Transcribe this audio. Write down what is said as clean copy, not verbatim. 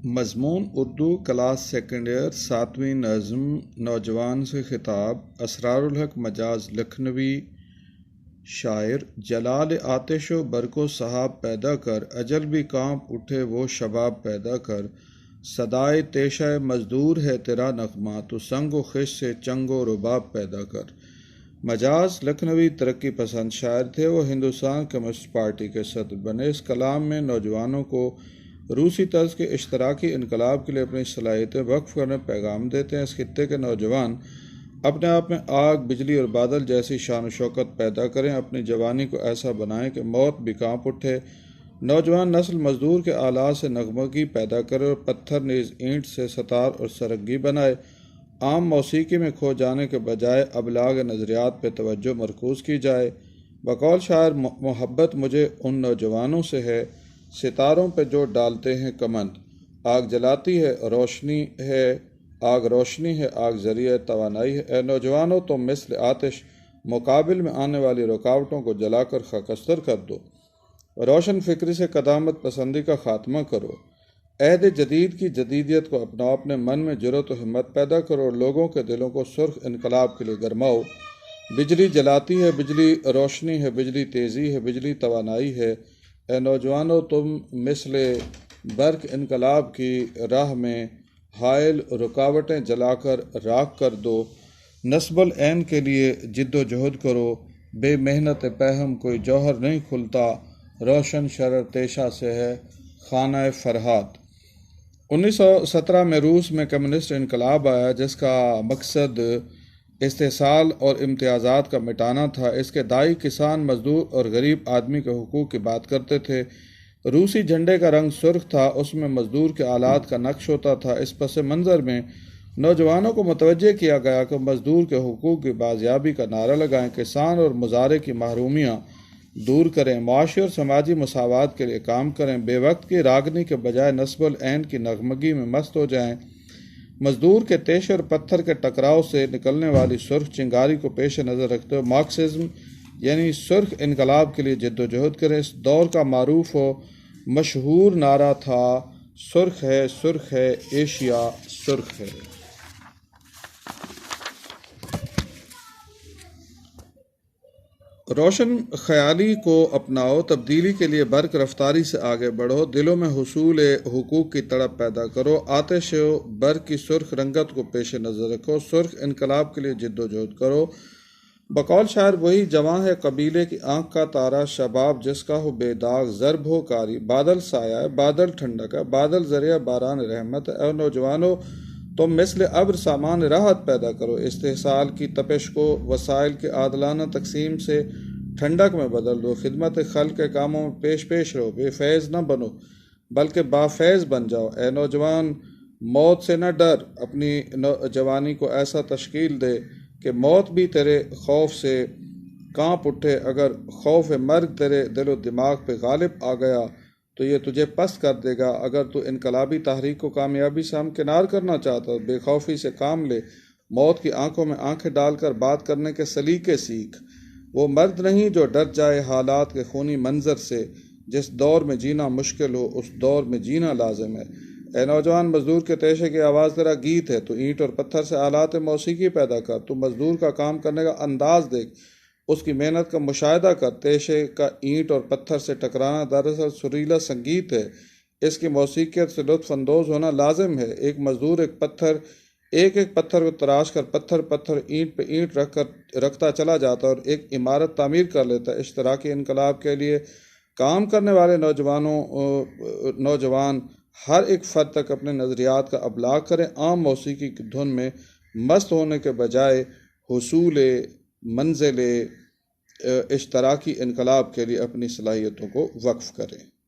مضمون Urdu class second year 7ویں نظم نوجوان سے خطاب اسرار الحق مجاز لکھنوی شاعر جلال آتش و برق و سحاب پیدا کر اجل بھی کانپ اٹھے وہ شباب پیدا کر صدائے تیشہ مزدور ہے تیرا نغمہ تو سنگ و خش سے چنگ و رباب پیدا کر۔ مجاز لکھنوی ترقی پسند شاعر تھے۔ وہ ہندوستان کمیونسٹ پارٹی کے صدر بنے۔ اس کلام میں نوجوانوں کو روسی طرز کے اشتراکی انقلاب کے لیے اپنی صلاحیتیں وقف کرنے پیغام دیتے ہیں۔ اس خطے کے نوجوان اپنے آپ میں آگ، بجلی اور بادل جیسی شان و شوکت پیدا کریں، اپنی جوانی کو ایسا بنائیں کہ موت بھی کانپ اٹھے۔ نوجوان نسل مزدور کے آلات سے نغمگی پیدا کرے اور پتھر نیز اینٹ سے ستار اور سرنگی بنائے۔ عام موسیقی میں کھو جانے کے بجائے ابلاغ نظریات پہ توجہ مرکوز کی جائے۔ بقول شاعر محبت مجھے ان نوجوانوں سے ہے ستاروں پہ جو ڈالتے ہیں کمند۔ آگ جلاتی ہے روشنی ہے، آگ روشنی ہے، آگ ذریعہ توانائی ہے۔ اے نوجوانوں تم مثل آتش مقابل میں آنے والی رکاوٹوں کو جلا کر خاکستر کر دو۔ روشن فکری سے قدامت پسندی کا خاتمہ کرو۔ عہد جدید کی جدیدیت کو اپناؤ، اپنے من میں جرأت و ہمت پیدا کرو اور لوگوں کے دلوں کو سرخ انقلاب کے لیے گرماؤ۔ بجلی جلاتی ہے، بجلی روشنی ہے، بجلی تیزی ہے، بجلی توانائی ہے۔ اے نوجوانوں تم مثل برق انقلاب کی راہ میں حائل رکاوٹیں جلا کر راکھ کر دو۔ نصب العین کے لیے جد و جہد کرو، بے محنت پہم کوئی جوہر نہیں کھلتا، روشن شرر تیشہ سے ہے خانہ فرہاد۔ 1917 میں روس میں کمیونسٹ انقلاب آیا جس کا مقصد استحصال اور امتیازات کا مٹانا تھا۔ اس کے داعی کسان، مزدور اور غریب آدمی کے حقوق کی بات کرتے تھے۔ روسی جھنڈے کا رنگ سرخ تھا، اس میں مزدور کے آلات کا نقش ہوتا تھا۔ اس پس منظر میں نوجوانوں کو متوجہ کیا گیا کہ مزدور کے حقوق کی بازیابی کا نعرہ لگائیں، کسان اور مزارع کی محرومیاں دور کریں، معاشی اور سماجی مساوات کے لیے کام کریں، بے وقت کی راگنی کے بجائے نصب العین کی نغمگی میں مست ہو جائیں۔ مزدور کے تیشے اور پتھر کے ٹکراؤ سے نکلنے والی سرخ چنگاری کو پیش نظر رکھتے ہوئے مارکسزم یعنی سرخ انقلاب کے لیے جد و جہد کریں۔ اس دور کا معروف و مشہور نعرہ تھا سرخ ہے ایشیا سرخ ہے۔ روشن خیالی کو اپناؤ، تبدیلی کے لیے برق رفتاری سے آگے بڑھو، دلوں میں حصول حقوق کی تڑپ پیدا کرو، آتش و برق کی سرخ رنگت کو پیش نظر رکھو، سرخ انقلاب کے لیے جد و جہد کرو۔ بقول شاعر وہی جواں ہے قبیلے کی آنکھ کا تارا، شباب جس کا ہو بے داغ، ضرب ہو کاری، بادل سایہ ہے، بادل ٹھنڈک ہے، بادل ذریعہ باران رحمت ہے۔ اے نوجوانوں تم مثل ابر سامان راحت پیدا کرو، استحصال کی تپش کو وسائل کے عادلانہ تقسیم سے ٹھنڈک میں بدل دو، خدمت خلق کے کاموں میں پیش رہو، بے فیض نہ بنو بلکہ بافیض بن جاؤ۔ اے نوجوان موت سے نہ ڈر، اپنی جوانی کو ایسا تشکیل دے کہ موت بھی تیرے خوف سے کانپ اٹھے۔ اگر خوف مرگ تیرے دل و دماغ پہ غالب آ گیا تو یہ تجھے پست کر دے گا۔ اگر تو انقلابی تحریک کو کامیابی سے ہمکنار کرنا چاہتا ہے، بے خوفی سے کام لے، موت کی آنکھوں میں آنکھیں ڈال کر بات کرنے کے سلیقے سیکھ۔ وہ مرد نہیں جو ڈر جائے حالات کے خونی منظر سے، جس دور میں جینا مشکل ہو اس دور میں جینا لازم ہے۔ اے نوجوان مزدور کے تیشے کی آواز تیرا گیت ہے، تو اینٹ اور پتھر سے آلات موسیقی پیدا کر، تو مزدور کا کام کرنے کا انداز دیکھ، اس کی محنت کا مشاہدہ کر۔ تیشے کا اینٹ اور پتھر سے ٹکرانا دراصل سریلا سنگیت ہے، اس کی موسیقیت سے لطف اندوز ہونا لازم ہے۔ ایک مزدور ایک پتھر کو تراش کر پتھر اینٹ پہ اینٹ رکھتا چلا جاتا اور ایک عمارت تعمیر کر لیتا ہے۔ اشتراکی انقلاب کے لیے کام کرنے والے نوجوان ہر ایک فرد تک اپنے نظریات کا ابلاغ کریں، عام موسیقی کی دھن میں مست ہونے کے بجائے حصول منزل اشتراکی انقلاب کے لیے اپنی صلاحیتوں کو وقف کریں۔